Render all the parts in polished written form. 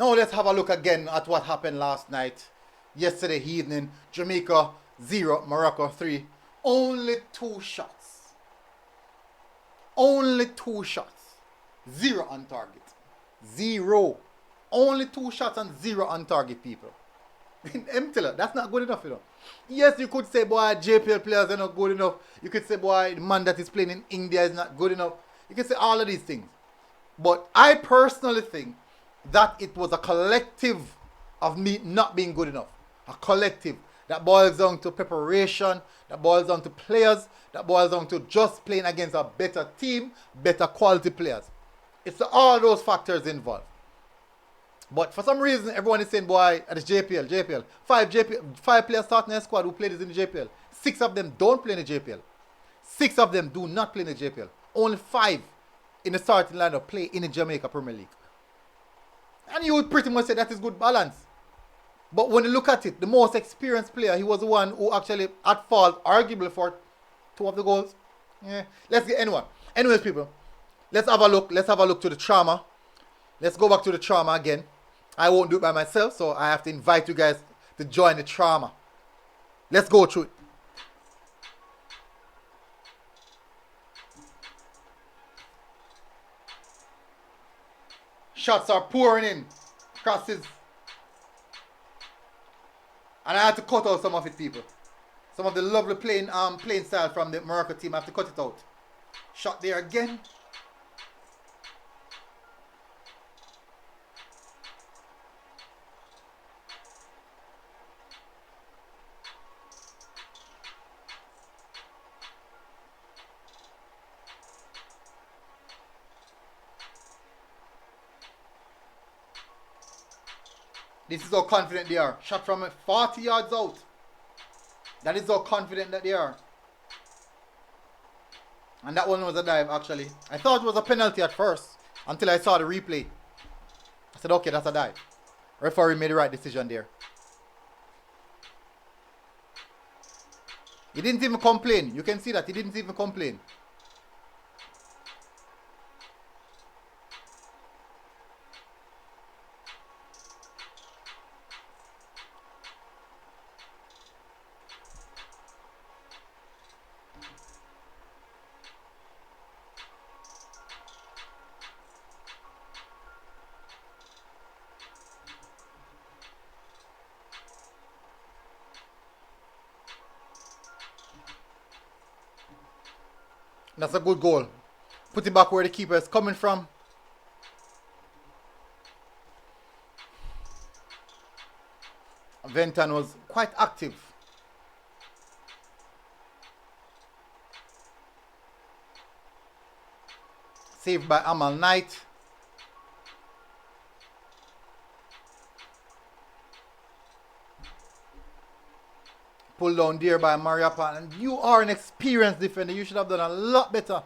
Now let's have a look again at what happened last night. Yesterday evening, Jamaica 0, Morocco 3. Only 2 shots. Only 2 shots. 0 on target. 0. Only 2 shots and 0 on target, people. That's not good enough, you know. Yes, you could say, boy, JPL players are not good enough. You could say, boy, the man that is playing in India is not good enough. You can say all of these things. But I personally think that it was a collective of me not being good enough. A collective that boils down to preparation, that boils down to players, that boils down to just playing against a better team, better quality players. It's all those factors involved. But for some reason, everyone is saying, boy, at the JPL. 5 players starting in the squad who played in the JPL. 6 of them don't play in the JPL. 6 of them do not play in the JPL. Only 5 in the starting lineup play in the Jamaica Premier League. And you would pretty much say that is good balance. But when you look at it, the most experienced player, he was the one who actually at fault, arguably for 2 of the goals. Yeah. Let's get anyone. Anyways, people, let's have a look. Let's have a look to the trauma. Let's go back to the trauma again. I won't do it by myself, so I have to invite you guys to join the trauma. Let's go through it. Shots are pouring in. Crosses. And I had to cut out some of it, people. Some of the lovely playing style from the Morocco team. I have to cut it out. Shot there again. This is how confident they are. Shot from 40 yards out. That is how confident that they are. And that one was a dive, actually. I thought it was a penalty at first, until I saw the replay. I said, okay, that's a dive. Referee made the right decision there. He didn't even complain. You can see that. He didn't even complain. That's a good goal. Put it back where the keeper is coming from. Ventan was quite active. Saved by Amal Knight. Pulled down there by Mariappa. And you are an experienced defender. You should have done a lot better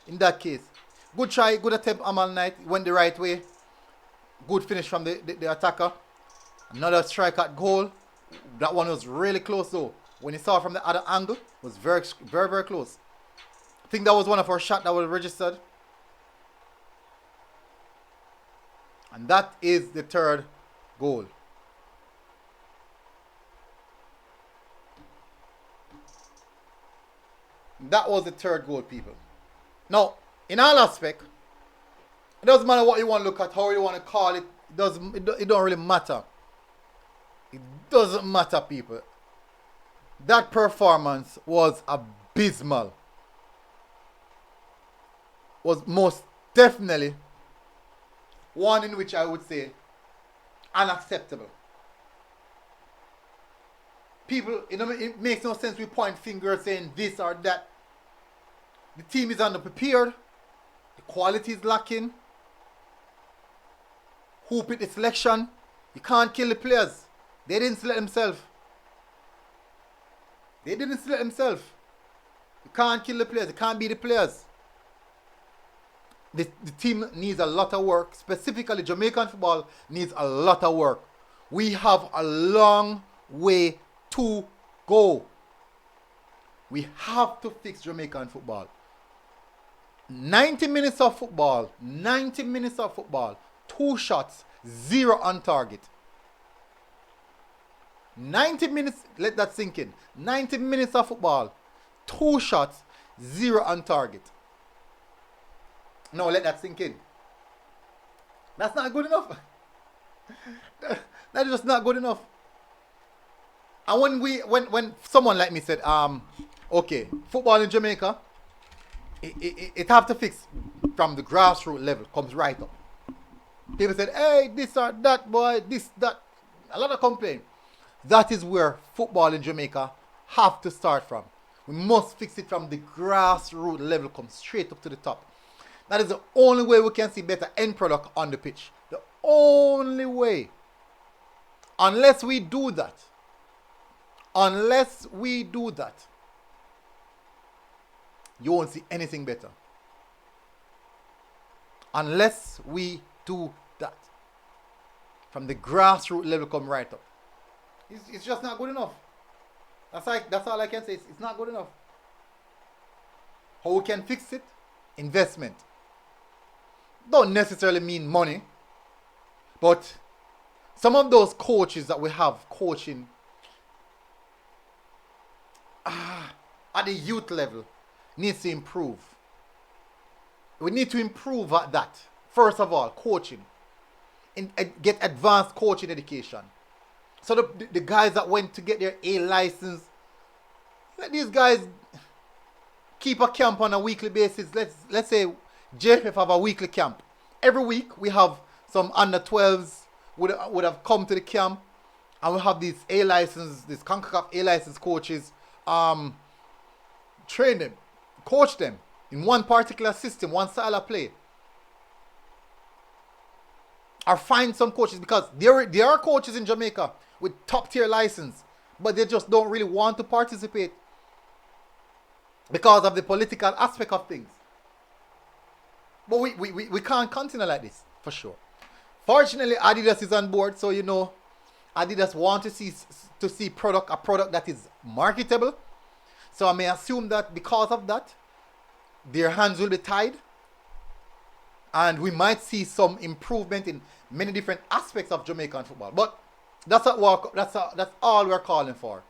in that case. Good try, good attempt, Amal Knight. Went the right way. Good finish from the attacker. Another strike at goal. That one was really close though. When you saw it from the other angle, it was very, very, very close. I think that was one of our shots that was registered. And that is the 3rd goal. That was the 3rd goal, people. Now, in all aspect, it doesn't matter what you want to look at, how you want to call it. It don't really matter. It doesn't matter, people. That performance was abysmal. Was most definitely one in which I would say unacceptable. People, you know, it makes no sense we point fingers saying this or that. The team is underprepared. The quality is lacking. Who picked the selection? You can't kill the players. They didn't select themselves. They didn't select themselves. You can't kill the players. You can't beat the players. The team needs a lot of work. Specifically, Jamaican football needs a lot of work. We have a long way to go. We have to fix Jamaican football. 90 minutes of football. 90 minutes of football. 2 shots. 0 on target. 90 minutes, let that sink in. 90 minutes of football, 2 shots, 0 on target. No, let that sink in. That's not good enough. That is just not good enough. And when someone like me said, okay, football in Jamaica, it have to fix from the grassroots level, comes right up. People said, hey, this or that, boy, this, that. A lot of complaint. That is where football in Jamaica have to start from. We must fix it from the grassroots level, come straight up to the top. That is the only way we can see better end product on the pitch. The only way. Unless we do that, you won't see anything better. Unless we do that. From the grassroots level come right up. It's just not good enough. That's all I can say. It's not good enough. How we can fix it? Investment. Don't necessarily mean money. But some of those coaches that we have coaching at the youth level needs to improve. We need to improve at that. First of all, coaching. Get advanced coaching education. So the guys that went to get their A license, let these guys keep a camp on a weekly basis. Let's say JFF have a weekly camp. Every week we have some under 12s would have come to the camp, and we have these A license, these CONCACAF A license coaches, train them, coach them in one particular system, one style of play. Or find some coaches, because there are coaches in Jamaica with top tier license, but they just don't really want to participate because of the political aspect of things. But we can't continue like this, for sure. Fortunately, Adidas is on board, so Adidas want to see a product that is marketable. So I may assume that because of that, their hands will be tied, and we might see some improvement in many different aspects of Jamaican football. But that's all we're calling for.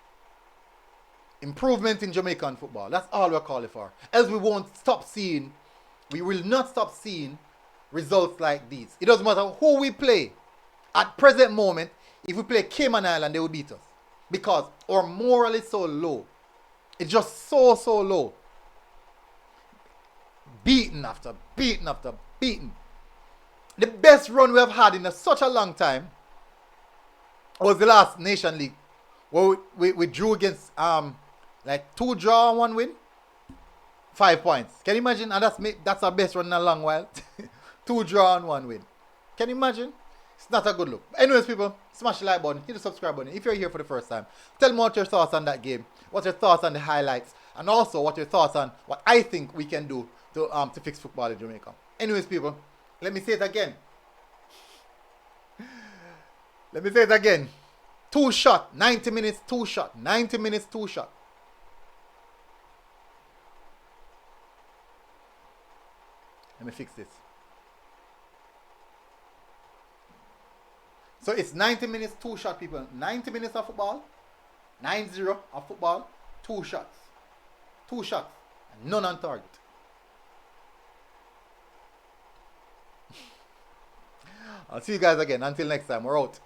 Improvement in Jamaican football. That's all we're calling for. Else we will not stop seeing results like these. It doesn't matter who we play. At present moment, if we play Cayman Island, they will beat us. Because our moral is so low. It's just so low. Beaten after beaten after beaten. The best run we have had in such a long time was the last Nation League, where we drew against like 2 draw and 1 win, 5 points. Can you imagine? And that's our best run in a long while. 2 draw and 1 win. Can you imagine? It's not a good look. Anyways, people, smash the like button, hit the subscribe button if you're here for the first time. Tell me what your thoughts on that game, what's your thoughts on the highlights, and also what your thoughts on what I think we can do to fix football in Jamaica. Anyways, people, let me say it again. 2 shot, 90 minutes, 2 shot. 90 minutes, 2 shot. Let me fix this. So it's 90 minutes, 2 shot, people. 90 minutes of football, 9-0 of football, 2 shots. 2 shots, and none on target. I'll see you guys again. Until next time, we're out.